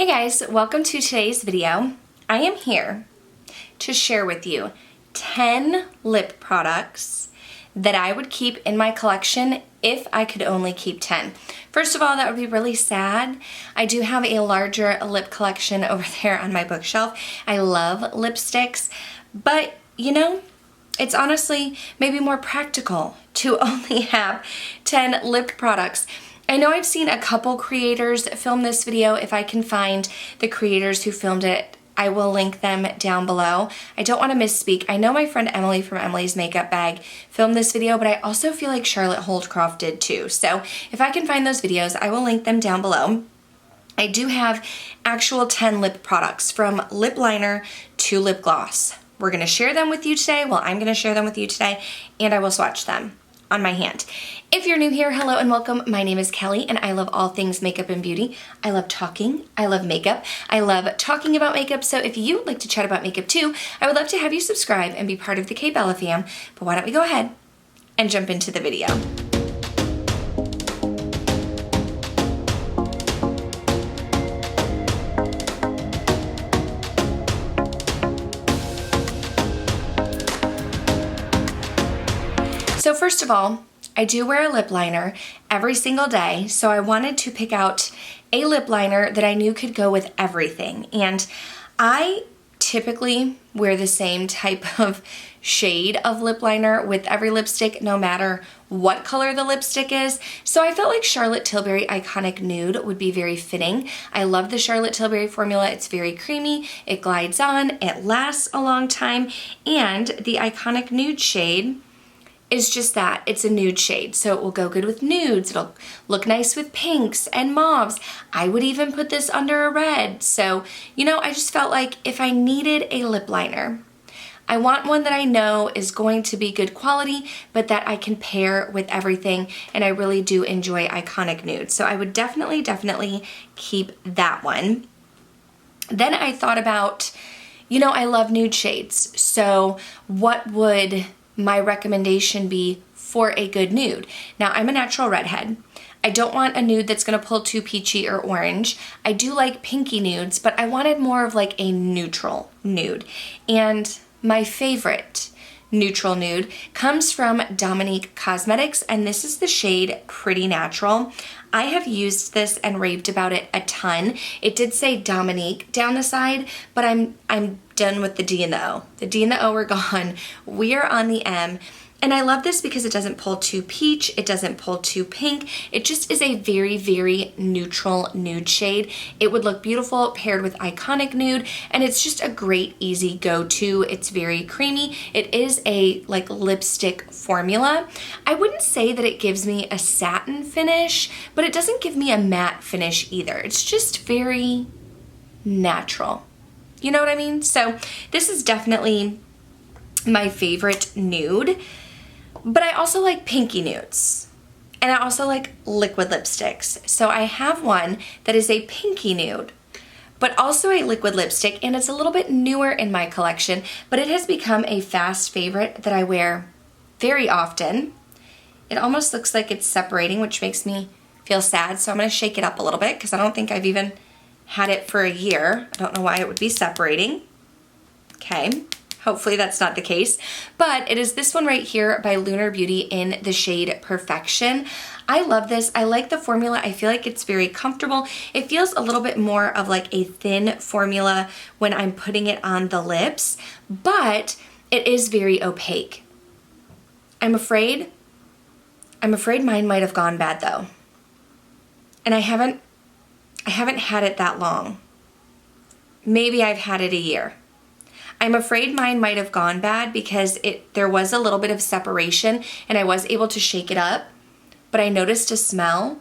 Hey guys, welcome to today's video. I am here to share with you 10 lip products that I would keep in my collection if I could only keep 10. First of all, that would be really sad. I do have a larger lip collection over there on my bookshelf. I love lipsticks, but you know, it's honestly maybe more practical to only have 10 lip products. I know I've seen a couple creators film this video. If I can find the creators who filmed it, I will link them down below. I don't want to misspeak. I know my friend Emily from Emily's Makeup Bag filmed this video, but I also feel like Charlotte Holdcroft did too. So if I can find those videos, I will link them down below. I do have actual 10 lip products from lip liner to lip gloss. We're going to share them with you today. Well, I'm going to share them with you today, and I will swatch them on my hand. If you're new here, hello and welcome. My name is Kelly and I love all things makeup and beauty. I love talking, I love makeup, I love talking about makeup. So if you'd like to chat about makeup too, I would love to have you subscribe and be part of the K Bella fam. But why don't we go ahead and jump into the video. So first of all, I do wear a lip liner every single day, so I wanted to pick out a lip liner that I knew could go with everything. And I typically wear the same type of shade of lip liner with every lipstick, no matter what color the lipstick is. So I felt like Charlotte Tilbury Iconic Nude would be very fitting. I love the Charlotte Tilbury formula. It's very creamy, it glides on, it lasts a long time, and the Iconic Nude shade is just that. It's a nude shade, so it will go good with nudes. It'll look nice with pinks and mauves. I would even put this under a red. So, you know, I just felt like if I needed a lip liner, I want one that I know is going to be good quality, but that I can pair with everything, and I really do enjoy Iconic Nude. So I would definitely keep that one. Then I thought about, you know, I love nude shades, so what would my recommendation be for a good nude? Now, I'm a natural redhead. I don't want a nude that's going to pull too peachy or orange. I do like pinky nudes, but I wanted more of like a neutral nude. And my favorite neutral nude comes from Dominique Cosmetics, and this is the shade Pretty Natural. I have used this and raved about it a ton. It did say Dominique down the side, but I'm done with the D and the O. The D and the O are gone. We are on the M. And I love this because it doesn't pull too peach, it doesn't pull too pink. It just is a very neutral nude shade. It would look beautiful paired with Iconic Nude, and it's just a great, easy go-to. It's very creamy. It is a like lipstick formula. I wouldn't say that it gives me a satin finish, but it doesn't give me a matte finish either. It's just very natural. You know what I mean? So this is definitely my favorite nude. But I also like pinky nudes, and I also like liquid lipsticks. So I have one that is a pinky nude, but also a liquid lipstick, and it's a little bit newer in my collection, but it has become a fast favorite that I wear very often. It almost looks like it's separating, which makes me feel sad, so I'm going to shake it up a little bit because I don't think I've even had it for a year. I don't know why it would be separating. Okay. Hopefully that's not the case, but it is this one right here by Lunar Beauty in the shade Perfection. I love this. I like the formula. I feel like it's very comfortable. It feels a little bit more of like a thin formula when I'm putting it on the lips, but it is very opaque. I'm afraid mine might have gone bad though. And I haven't had it that long. Maybe I've had it a year. I'm afraid mine might have gone bad because there was a little bit of separation and I was able to shake it up, but I noticed a smell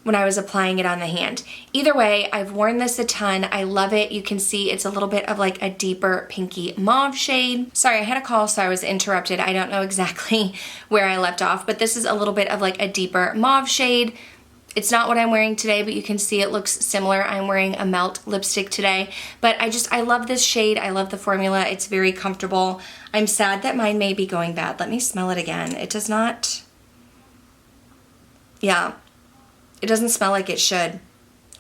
when I was applying it on the hand. Either way, I've worn this a ton. I love it. You can see it's a little bit of like a deeper pinky mauve shade. Sorry, I had a call, so I was interrupted. I don't know exactly where I left off, but this is a little bit of like a deeper mauve shade. It's not what I'm wearing today, but you can see it looks similar. I'm wearing a Melt lipstick today, but I love this shade. I love the formula. It's very comfortable. I'm sad that mine may be going bad. Let me smell it again. It does not, yeah, it doesn't smell like it should.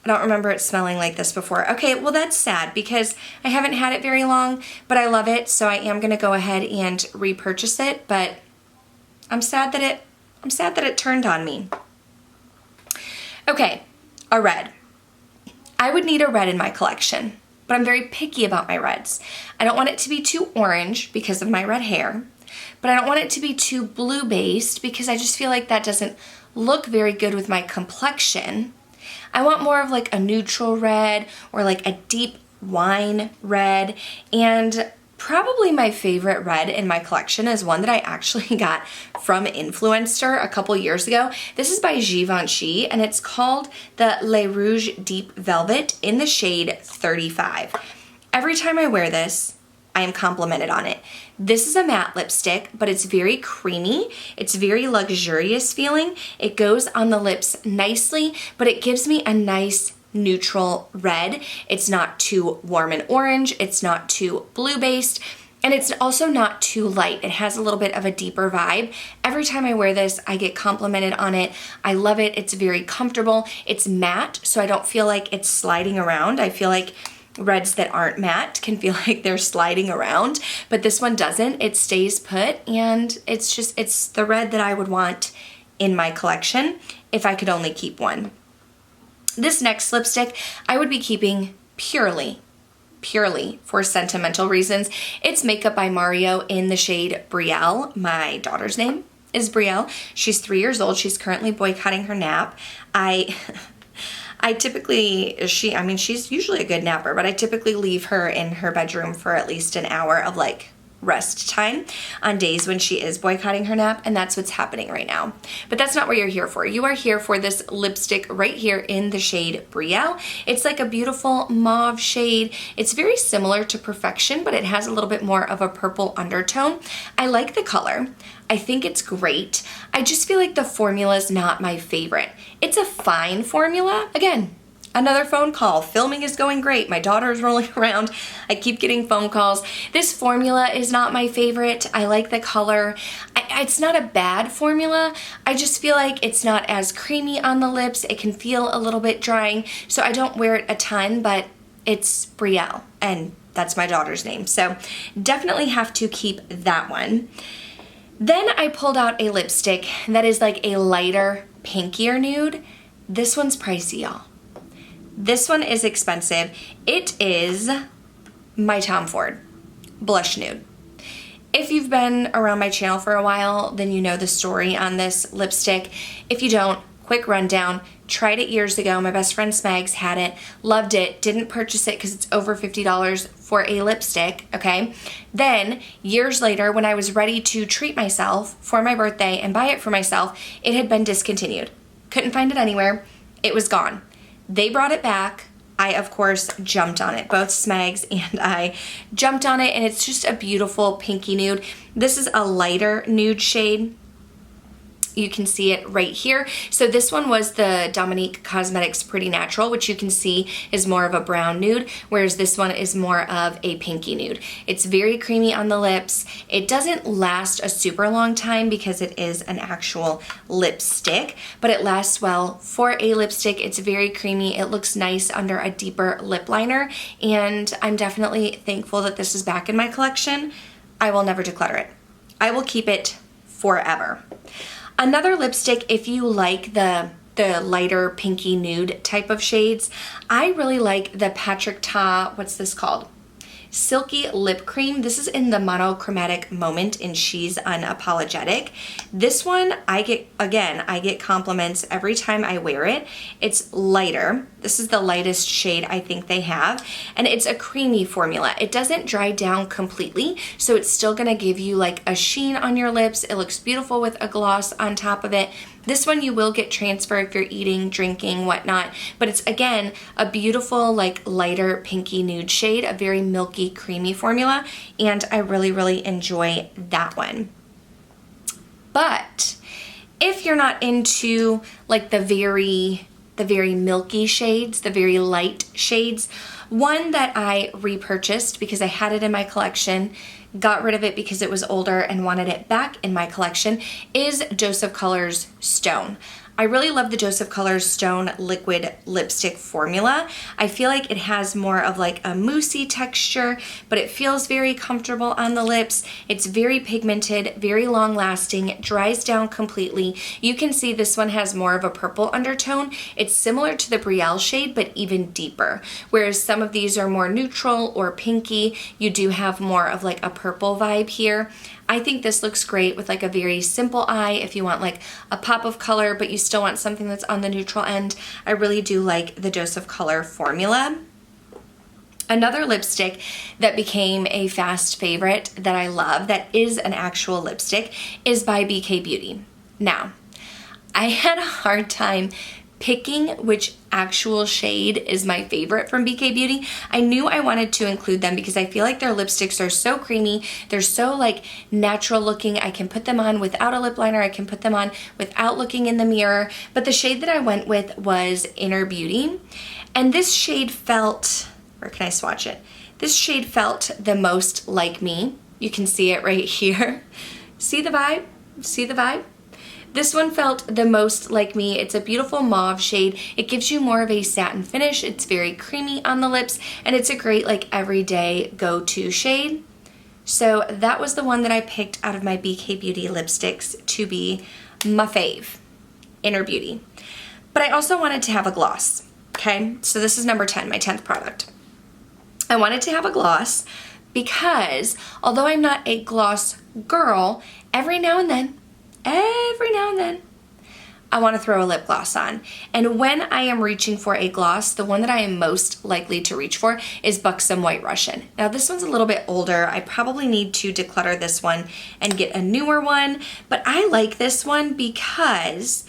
I don't remember it smelling like this before. Okay, well that's sad because I haven't had it very long, but I love it, so I am gonna go ahead and repurchase it, but I'm sad that it turned on me. Okay, a red. I would need a red in my collection, but I'm very picky about my reds. I don't want it to be too orange because of my red hair, but I don't want it to be too blue based because I just feel like that doesn't look very good with my complexion. I want more of like a neutral red or like a deep wine red, and probably my favorite red in my collection is one that I actually got from Influencer a couple years ago. This is by Givenchy and it's called the Le Rouge Deep Velvet in the shade 35. Every time I wear this, I am complimented on it. This is a matte lipstick, but it's very creamy. It's very luxurious feeling. It goes on the lips nicely, but it gives me a nice neutral red. It's not too warm and orange. It's not too blue based. And it's also not too light. It has a little bit of a deeper vibe. Every time I wear this, I get complimented on it. I love it. It's very comfortable. It's matte, so I don't feel like it's sliding around. I feel like reds that aren't matte can feel like they're sliding around, but this one doesn't. It stays put, and it's the red that I would want in my collection if I could only keep one. This next lipstick I would be keeping purely for sentimental reasons. It's Makeup by Mario in the shade Brielle. My daughter's name is Brielle. She's 3 years old. She's currently boycotting her nap. I typically, she's usually a good napper, but I typically leave her in her bedroom for at least an hour of like rest time on days when she is boycotting her nap, and that's what's happening right now. But that's not what you're here for. You are here for this lipstick right here in the shade Brielle. It's like a beautiful mauve shade. It's very similar to Perfection, but it has a little bit more of a purple undertone. I like the color. I think it's great. I just feel like the formula is not my favorite. It's a fine formula. Again, another phone call. Filming is going great. My daughter is rolling around. I keep getting phone calls. This formula is not my favorite. I like the color. It's not a bad formula. I just feel like it's not as creamy on the lips. It can feel a little bit drying, so I don't wear it a ton, but it's Brielle, and that's my daughter's name. So definitely have to keep that one. Then I pulled out a lipstick that is like a lighter, pinkier nude. This one's pricey, y'all. This one is expensive. It is my Tom Ford Blush Nude. If you've been around my channel for a while, then you know the story on this lipstick. If you don't, quick rundown. Tried it years ago. My best friend Smags had it, loved it, didn't purchase it because it's over $50 for a lipstick, okay? Then, years later, when I was ready to treat myself for my birthday and buy it for myself, it had been discontinued. Couldn't find it anywhere. It was gone. They brought it back. I, of course, jumped on it. Both Smags and I jumped on it, and it's just a beautiful pinky nude. This is a lighter nude shade. You can see it right here. So this one was the Dominique Cosmetics Pretty Natural, which you can see is more of a brown nude, whereas this one is more of a pinky nude. It's very creamy on the lips. It doesn't last a super long time because it is an actual lipstick, but it lasts well for a lipstick. It's very creamy. It looks nice under a deeper lip liner, and I'm definitely thankful that this is back in my collection. I will never declutter it. I will keep it forever. Another lipstick, if you like the lighter pinky nude type of shades, I really like the Patrick Ta, what's this called? Silky Lip Cream. This is in the Monochromatic Moment in She's Unapologetic. This one, I get compliments every time I wear it. It's lighter. This is the lightest shade I think they have, and it's a creamy formula. It doesn't dry down completely, so it's still gonna give you like a sheen on your lips. It looks beautiful with a gloss on top of it. This one you will get transfer if you're eating, drinking, whatnot, but it's, again, a beautiful, like, lighter pinky nude shade, a very milky, creamy formula, and I really, really enjoy that one. But if you're not into, like, the very milky shades, the very light shades, one that I repurchased because I had it in my collection, got rid of it because it was older and wanted it back in my collection, is Dose of Colors Stone. I really love the Joseph Colors Stone Liquid Lipstick formula. I feel like it has more of like a moussey texture, but it feels very comfortable on the lips. It's very pigmented, very long lasting, it dries down completely. You can see this one has more of a purple undertone. It's similar to the Brielle shade, but even deeper. Whereas some of these are more neutral or pinky, you do have more of like a purple vibe here. I think this looks great with like a very simple eye if you want like a pop of color, but you still want something that's on the neutral end. I really do like the Joseph Color formula. Another lipstick that became a fast favorite that I love, that is an actual lipstick, is by BK Beauty. Now, I had a hard time picking which actual shade is my favorite from BK Beauty. I knew I wanted to include them because I feel like their lipsticks are so creamy. They're so like natural looking. I can put them on without a lip liner. I can put them on without looking in the mirror. But the shade that I went with was Inner Beauty. And this shade felt, where can I swatch it? This shade felt the most like me. You can see it right here. See the vibe? See the vibe? This one felt the most like me. It's a beautiful mauve shade. It gives you more of a satin finish. It's very creamy on the lips, and it's a great like everyday go-to shade. So that was the one that I picked out of my BK Beauty lipsticks to be my fave, Inner Beauty. But I also wanted to have a gloss, okay? So this is number 10, my 10th product. I wanted to have a gloss because although I'm not a gloss girl, every now and then, I want to throw a lip gloss on. And when I am reaching for a gloss, the one that I am most likely to reach for is Buxom White Russian. Now this one's a little bit older. I probably need to declutter this one and get a newer one, but I like this one because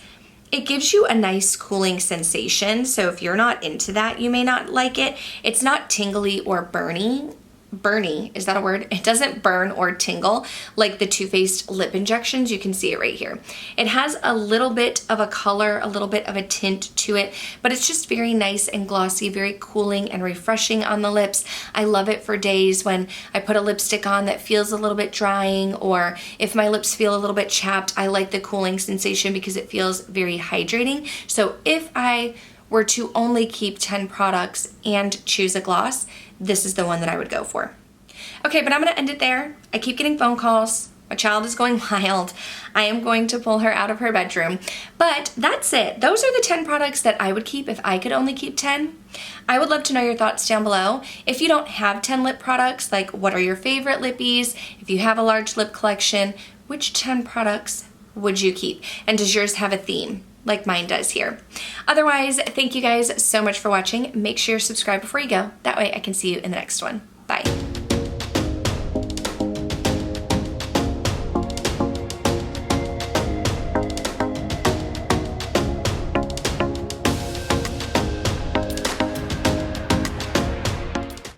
it gives you a nice cooling sensation. So if you're not into that, you may not like it. It's not tingly or burny, is that a word? It doesn't burn or tingle like the Too Faced lip injections. You can see it right here. It has a little bit of a color, a little bit of a tint to it, but it's just very nice and glossy, very cooling and refreshing on the lips. I love it for days when I put a lipstick on that feels a little bit drying, or if my lips feel a little bit chapped, I like the cooling sensation because it feels very hydrating. So if I were to only keep 10 products and choose a gloss, this is the one that I would go for. Okay, but I'm gonna end it there. I keep getting phone calls. My child is going wild. I am going to pull her out of her bedroom. But that's it. Those are the 10 products that I would keep if I could only keep 10. I would love to know your thoughts down below. If you don't have 10 lip products, like what are your favorite lippies? If you have a large lip collection, which 10 products would you keep? And does yours have a theme, like mine does here? Otherwise, thank you guys so much for watching. Make sure you subscribe before you go. That way I can see you in the next one. Bye.